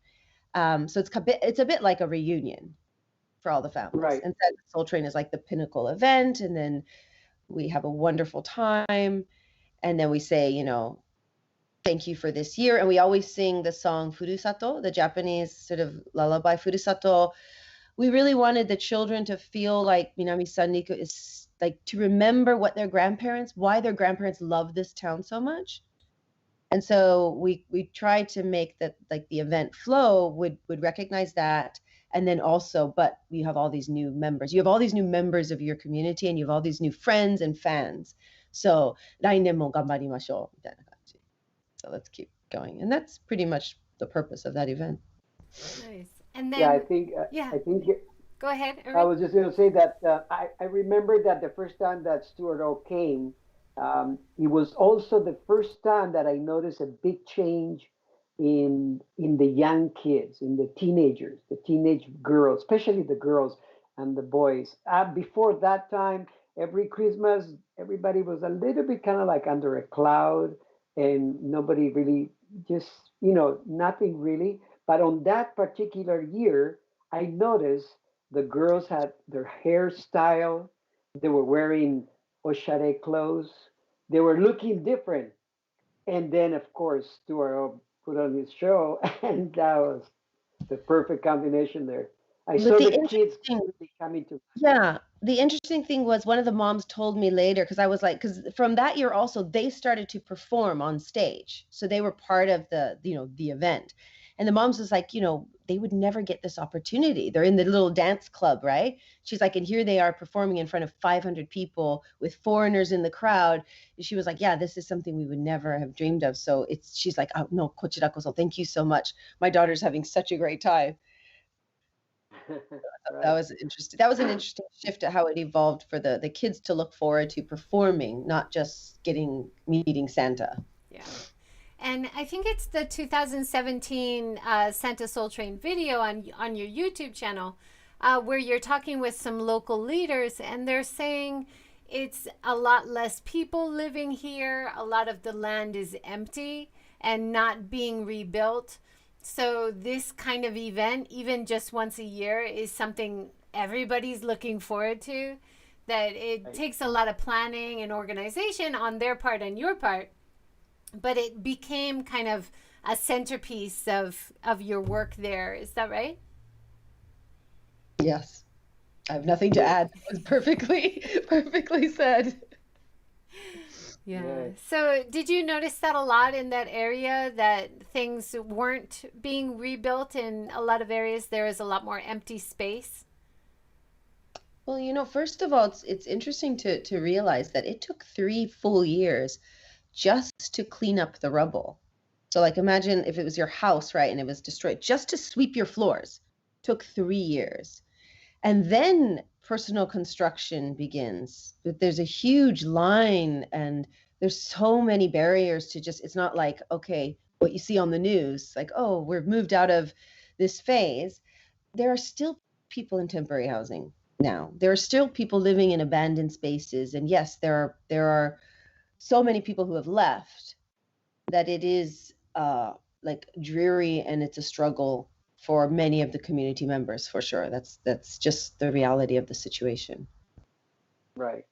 So it's a bit like a reunion for all the families. Right. And Santa Soul Train is like the pinnacle event, and then we have a wonderful time, and then we say, thank you for this year. And we always sing the song Furusato, the Japanese sort of lullaby Furusato. We really wanted the children to feel like Minami Sanriku is like to remember why their grandparents love this town so much. And so we tried to make that like the event flow would recognize that. And then also, but you have all these new members. You have all these new members of your community and you have all these new friends and fans. So 来年も頑張りましょうみたいな感じ. So let's keep going. And that's pretty much the purpose of that event. Nice. And Yeah, I then, think yeah, I think go ahead, I Erwin. was just going to say that I remember that the first time that Stuart O came, it was also the first time that I noticed a big change in the young kids, in the teenagers, the teenage girls, especially the girls and the boys. Before that time, every Christmas, everybody was a little bit kind of like under a cloud, and nobody really just nothing really. But on that particular year, I noticed the girls had their hairstyle. They were wearing oshare clothes. They were looking different. And then, of course, Stuart put on his show, and that was the perfect combination there. I But saw the the kids interesting really coming to. Yeah, the interesting thing was one of the moms told me later because I was like, because from that year also they started to perform on stage, so they were part of the event, and the moms was like, they would never get this opportunity. They're in the little dance club, right? She's like, and here they are performing in front of 500 people with foreigners in the crowd. And she was like, yeah, this is something we would never have dreamed of. So she's like, oh no, kochira koso, thank you so much. My daughter's having such a great time. That Right. was interesting. That was an interesting shift to how it evolved for the kids to look forward to performing, not just meeting Santa. Yeah. And I think it's the 2017 Santa Soul Train video on your YouTube channel. where you're talking with some local leaders, and they're saying it's a lot less people living here. A lot of the land is empty and not being rebuilt. So this kind of event, even just once a year, is something everybody's looking forward to. That it takes a lot of planning and organization on their part and your part, but it became kind of a centerpiece of your work there. Is that right? Yes. I have nothing to add. That was perfectly said. Yeah. Yes. So, did you notice that a lot in that area, that things weren't being rebuilt in a lot of areas? There is a lot more empty space. Well, first of all, it's interesting to realize that it took 3 full years just to clean up the rubble. So, like, imagine if it was your house, right, and it was destroyed, just to sweep your floors took 3 years. And then personal construction begins. But there's a huge line, and there's so many barriers to just, it's not like, okay, what you see on the news, like, oh, we're moved out of this phase. There are still people in temporary housing now. There are still people living in abandoned spaces. And yes, there are so many people who have left that it is like dreary, and it's a struggle for many of the community members, for sure. That's just the reality of the situation. Right.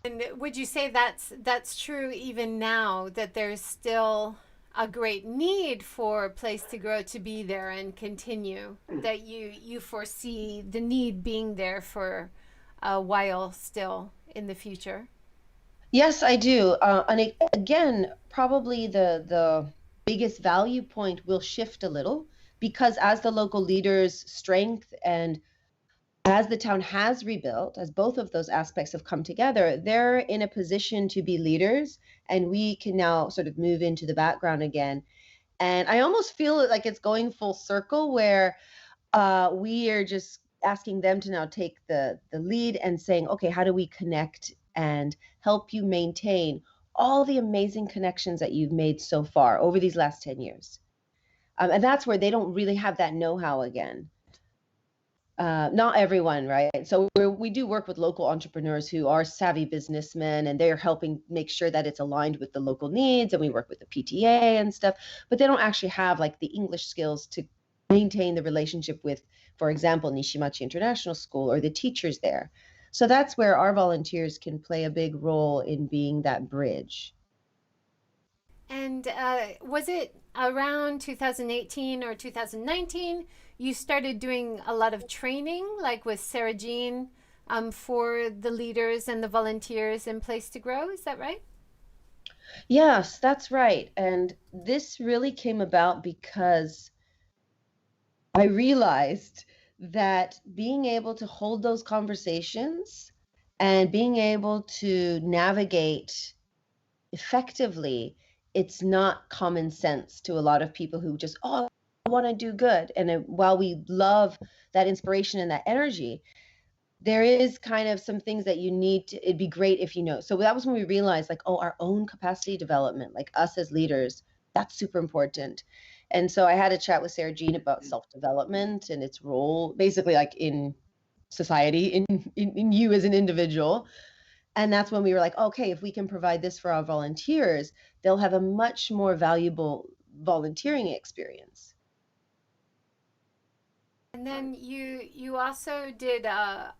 And would you say that's true even now, that there's still a great need for Place to Grow to be there and continue, that you foresee the need being there for a while still in the future? Yes, I do. Again, probably the biggest value point will shift a little, because as the local leaders' strength and as the town has rebuilt, as both of those aspects have come together, they're in a position to be leaders, and we can now sort of move into the background again. And I almost feel like it's going full circle, where we are just asking them to now take the lead and saying, okay, how do we connect and help you maintain all the amazing connections that you've made so far over these last 10 years? And that's where they don't really have that know-how again. Not everyone, right? So we do work with local entrepreneurs who are savvy businessmen, and they're helping make sure that it's aligned with the local needs. And we work with the PTA and stuff, but they don't actually have like the English skills to maintain the relationship with, for example, Nishimachi International School or the teachers there. So that's where our volunteers can play a big role in being that bridge. And was it around 2018 or 2019 you started doing a lot of training, like with Sarah Jean, for the leaders and the volunteers in Place to Grow? Is that right? Yes, that's right. And this really came about because I realized that being able to hold those conversations and being able to navigate effectively, it's not common sense to a lot of people who just, oh, I want to do good. And while we love that inspiration and that energy, there is kind of some things that you need to, it'd be great if you know. So that was when we realized, like, oh, our own capacity development, like us as leaders, that's super important. And so I had a chat with Sarah Jean about self-development and its role, basically like in society, in you as an individual. And that's when we were like, okay, if we can provide this for our volunteers, they'll have a much more valuable volunteering experience. And then you also did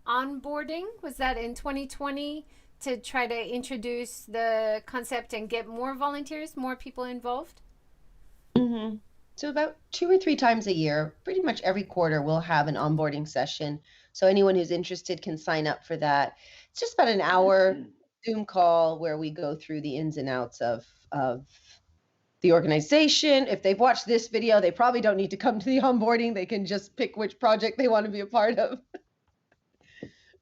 onboarding. Was that in 2020, to try to introduce the concept and get more volunteers, more people involved? Mm-hmm. So about 2 or 3 times a year, pretty much every quarter, we'll have an onboarding session. So anyone who's interested can sign up for that. It's just about an hour Zoom call where we go through the ins and outs of the organization. If they've watched this video, they probably don't need to come to the onboarding. They can just pick which project they want to be a part of.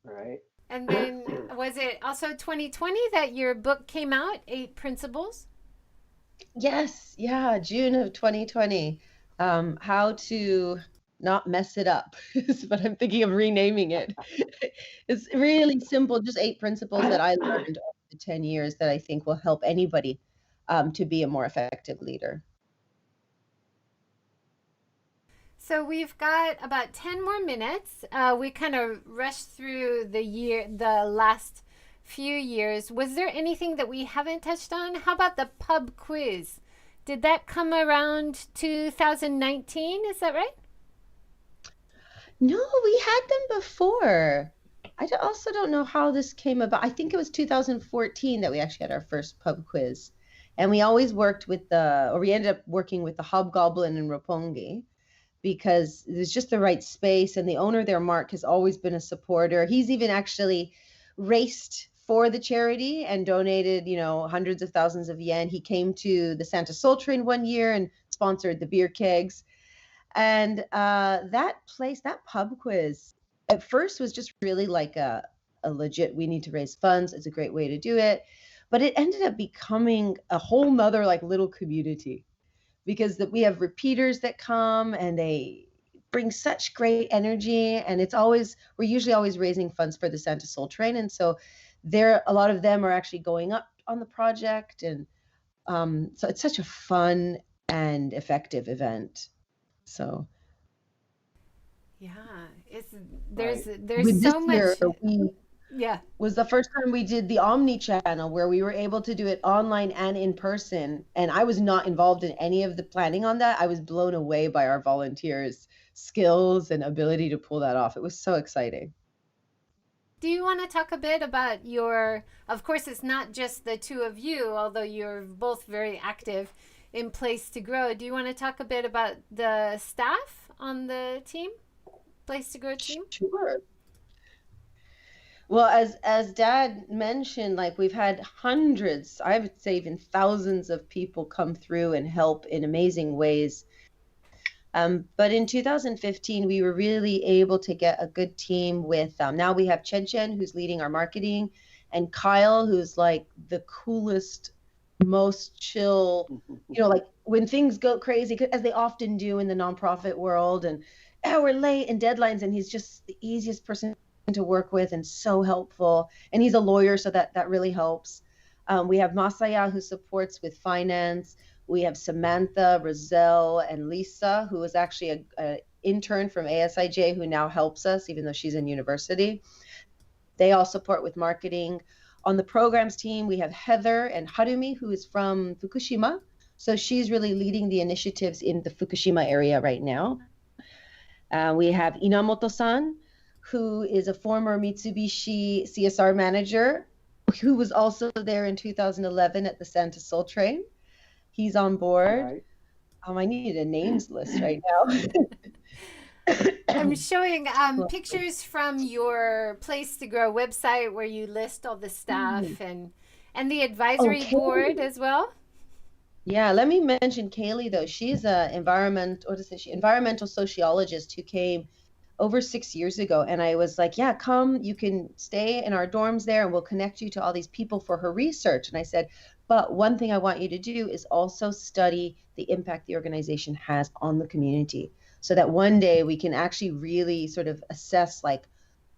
Right. And then was it also 2020 that your book came out, Eight Principles? Yes, yeah, June of 2020. How to not mess it up is what I'm thinking of renaming it. It's really simple, just 8 principles that I learned over the 10 years that I think will help anybody to be a more effective leader. So we've got about 10 more minutes. We kind of rushed through the last few years. Was there anything that we haven't touched on? How about the pub quiz? Did that come around 2019? Is that right? No, we had them before. Also don't know how this came about. I think it was 2014 that we actually had our first pub quiz. And we always worked with we ended up working with the Hobgoblin and Roppongi because it was just the right space. And the owner there, Mark, has always been a supporter. He's even actually raced for the charity and donated, hundreds of thousands of yen. He came to the Santa Sol Train one year and sponsored the beer kegs. And that place, that pub quiz, at first was just really like a legit, we need to raise funds. It's a great way to do it. But it ended up becoming a whole nother like little community because we have repeaters that come and they bring such great energy. And we're usually always raising funds for the Santa Sol Train. And so a lot of them are actually going up on the project. And so it's such a fun and effective event. So Yeah, Right. there's with this so year, much. we Yeah. was the first time we did the Omni channel where we were able to do it online and in person. And I was not involved in any of the planning on that. I was blown away by our volunteers' skills and ability to pull that off. It was so exciting. Do you want to talk a bit about of course, it's not just the two of you, although you're both very active in Place to Grow. Do you want to talk a bit about the staff on the team, Place to Grow team? Sure. Well, as Dad mentioned, like we've had hundreds, I would say even thousands of people come through and help in amazing ways. But in 2015, we were really able to get a good team with, now we have Chen Chen, who's leading our marketing, and Kyle, who's like the coolest, most chill, like when things go crazy, as they often do in the nonprofit world, and we're late and deadlines, and he's just the easiest person to work with and so helpful. And he's a lawyer, so that really helps. We have Masaya, who supports with finance. We have Samantha, Roselle, and Lisa, who is actually an intern from ASIJ who now helps us, even though she's in university. They all support with marketing. On the programs team, we have Heather and Harumi, who is from Fukushima. So she's really leading the initiatives in the Fukushima area right now. We have Inamoto-san, who is a former Mitsubishi CSR manager, who was also there in 2011 at the Santa Sol Train. He's on board. Right. I need a names list right now. I'm showing pictures from your Place to Grow website where you list all the staff and the advisory board as well. Yeah, let me mention Kaylee though. She's a environmental sociologist who came over 6 years ago, and I was like, yeah, come, you can stay in our dorms there and we'll connect you to all these people for her research. And I said, but one thing I want you to do is also study the impact the organization has on the community, so that one day we can actually really sort of assess like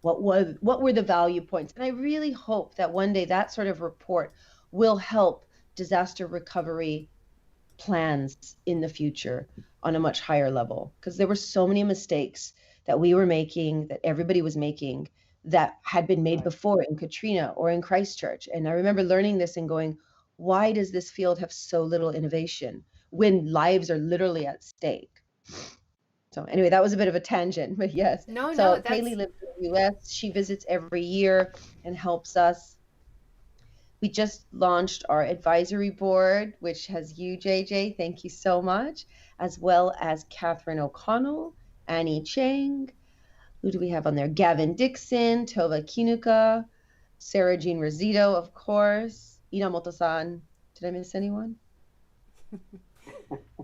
what were the value points. And I really hope that one day that sort of report will help disaster recovery plans in the future on a much higher level, because there were so many mistakes that we were making, that everybody was making, that had been made before in Katrina or in Christchurch. And I remember learning this and going, why does this field have so little innovation when lives are literally at stake? So anyway, that was a bit of a tangent, but yes. No, Kaylee lives in the US. She visits every year and helps us. We just launched our advisory board, which has you, JJ. Thank you so much. As well as Catherine O'Connell, Annie Chang. Who do we have on there? Gavin Dixon, Tova Kinuka, Sarah Jean Rosito, of course, Inamoto-san. Did I miss anyone?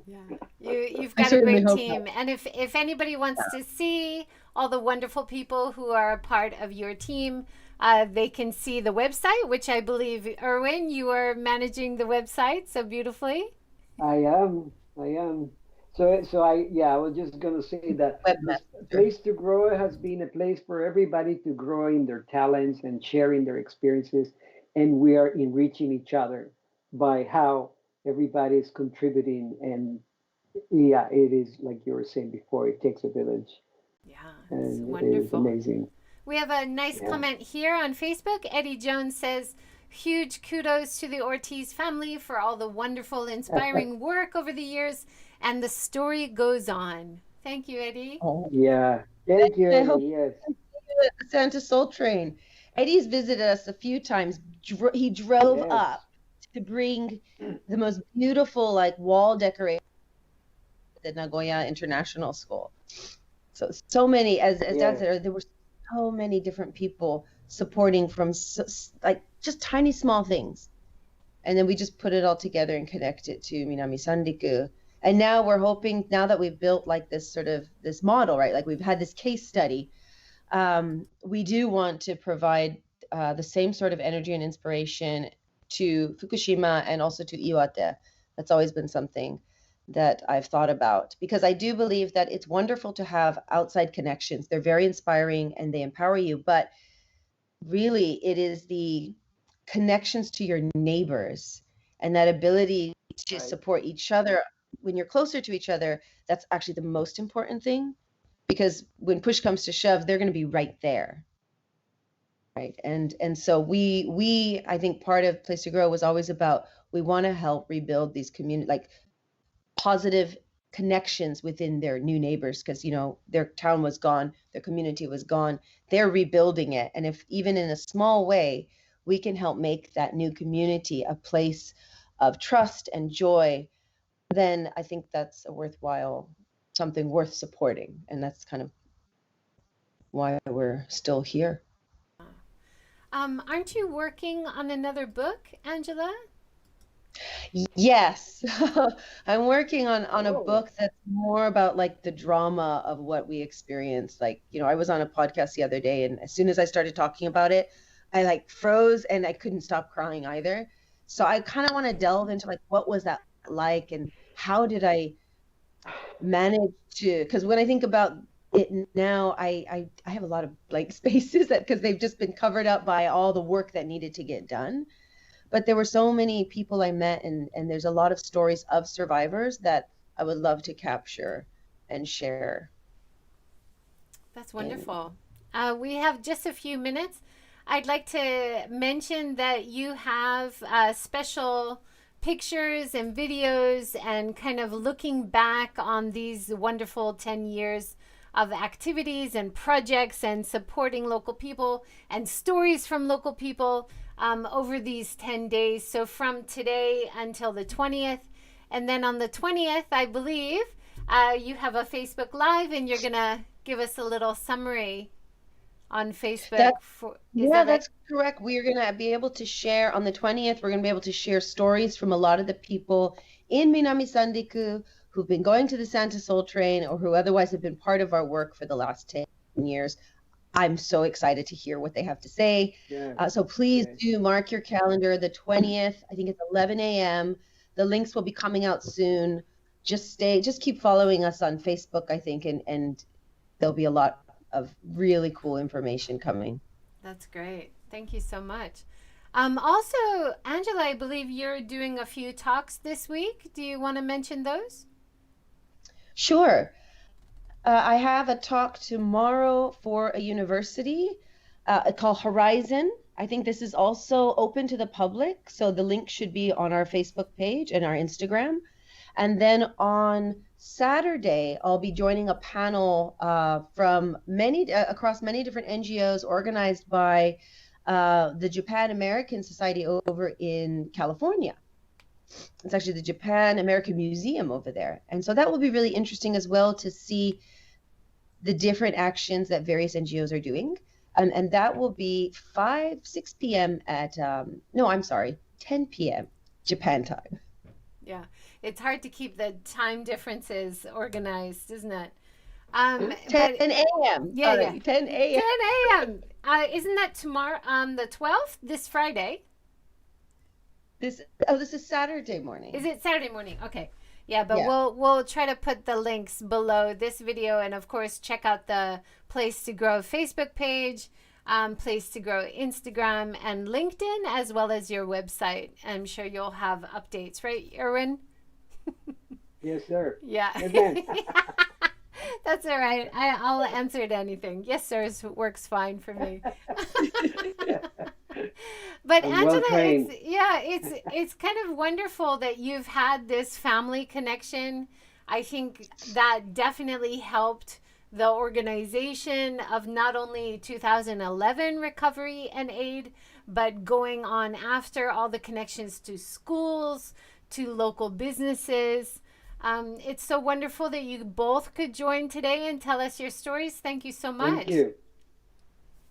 Yeah, you've got a great team. So. And if anybody wants to see all the wonderful people who are a part of your team, they can see the website, which I believe, Erwin, you are managing the website so beautifully. I am. So I was just gonna say that Place to Grow has been a place for everybody to grow in their talents and sharing their experiences, and we are enriching each other by how everybody is contributing and Yeah, it is like you were saying before. It takes a village, Yeah, it's and it is wonderful. amazing. We have a nice Yeah. comment here on Facebook. Eddie Jones says, huge kudos to the Ortiz family for all the wonderful, inspiring work over the years, and the story goes on. Thank you, Eddie. Oh, Yeah. Thank you, I hope Eddie. Yes. you see the Santa Soul Train. Eddie's visited us a few times. He drove Yes. up to bring the most beautiful like wall decoration at Nagoya International School. So many, as Dad Yes. said, there were so many different people supporting from like just tiny small things, and then we just put it all together and connect it to Minami Sanriku. And now we're hoping, now that we've built like this sort of this model, right? Like we've had this case study, we do want to provide the same sort of energy and inspiration to Fukushima and also to Iwate. That's always been something that I've thought about, because I do believe that it's wonderful to have outside connections. They're very inspiring and they empower you, but really it is the connections to your neighbors and that ability to Right. support each other when you're closer to each other. That's actually the most important thing, because when push comes to shove, they're going to be right there, right? And so we I think part of Place to Grow was always about, we want to help rebuild these community, like positive connections within their new neighbors, because their town was gone, their community was gone, they're rebuilding it, and if even in a small way we can help make that new community a place of trust and joy, then I think that's a worthwhile, something worth supporting, and that's kind of why we're still here. Aren't you working on another book, Angela? Yes. I'm working on a Oh. book that's more about like the drama of what we experienced. Like, I was on a podcast the other day, and as soon as I started talking about it, I like froze and I couldn't stop crying either. So I kind of want to delve into like, what was that like, and how did I manage to, because when I think about it now, I have a lot of blank spaces, that because they've just been covered up by all the work that needed to get done. But there were so many people I met, and there's a lot of stories of survivors that I would love to capture and share. That's And wonderful. We have just a few minutes. I'd like to mention that you have special pictures and videos and kind of looking back on these wonderful 10 years of activities and projects and supporting local people and stories from local people over these 10 days. So from today until the 20th. And then on the 20th, I believe, you have a Facebook Live and you're going to give us a little summary on Facebook. that, Is yeah, that right? that's correct. We are going to be able to share on the 20th. We're going to be able to share stories from a lot of the people in Minami Sanriku who've been going to the Santa Soul Train, or who otherwise have been part of our work for the last 10 years. I'm so excited to hear what they have to say. Yes. So please Yes. do mark your calendar, the 20th. I think it's 11 a.m. The links will be coming out soon. Just keep following us on Facebook, I think, and there'll be a lot of really cool information coming. That's great. Thank you so much. Also, Angela, I believe you're doing a few talks this week. Do you want to mention those? Sure. I have a talk tomorrow for a university called Horizon. I think this is also open to the public, so the link should be on our Facebook page and our Instagram. And then on Saturday, I'll be joining a panel from across many different NGOs organized by the Japan American Society over in California. It's actually the Japan American Museum over there. And so that will be really interesting as well, to see the different actions that various NGOs are doing. And that will be 6 p.m. at, no, I'm sorry, 10 p.m. Japan time. Yeah, it's hard to keep the time differences organized, isn't it? 10 But a.m. yeah, yeah, Sorry, 10 a.m. 10 a.m. Isn't that tomorrow, the 12th, this Friday? This is Saturday morning. Is it Saturday morning? Okay. Yeah, but Yeah. we'll try to put the links below this video, and of course check out the Place to Grow Facebook page, Place to Grow Instagram and LinkedIn, as well as your website. I'm sure you'll have updates, right, Erwin? Yes, sir. Yeah. Yes, ma'am. That's all right. I'll answer to anything. Yes, sir, works fine for me. But I'm well Angela, trained. it's kind of wonderful that you've had this family connection. I think that definitely helped the organization of not only 2011 recovery and aid, but going on after, all the connections to schools, to local businesses. It's so wonderful that you both could join today and tell us your stories. Thank you so much. Thank you.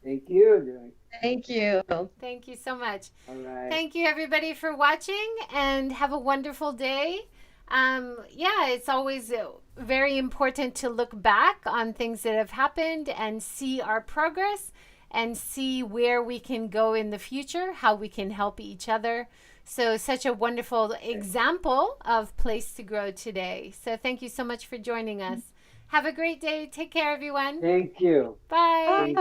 Thank you. Thank you. Thank you so much. All right. Thank you, everybody, for watching, and have a wonderful day. It's always very important to look back on things that have happened and see our progress and see where we can go in the future, how we can help each other. So, such a wonderful example of Place to Grow today. So, thank you so much for joining us. Have a great day. Take care, everyone. Thank you. Bye.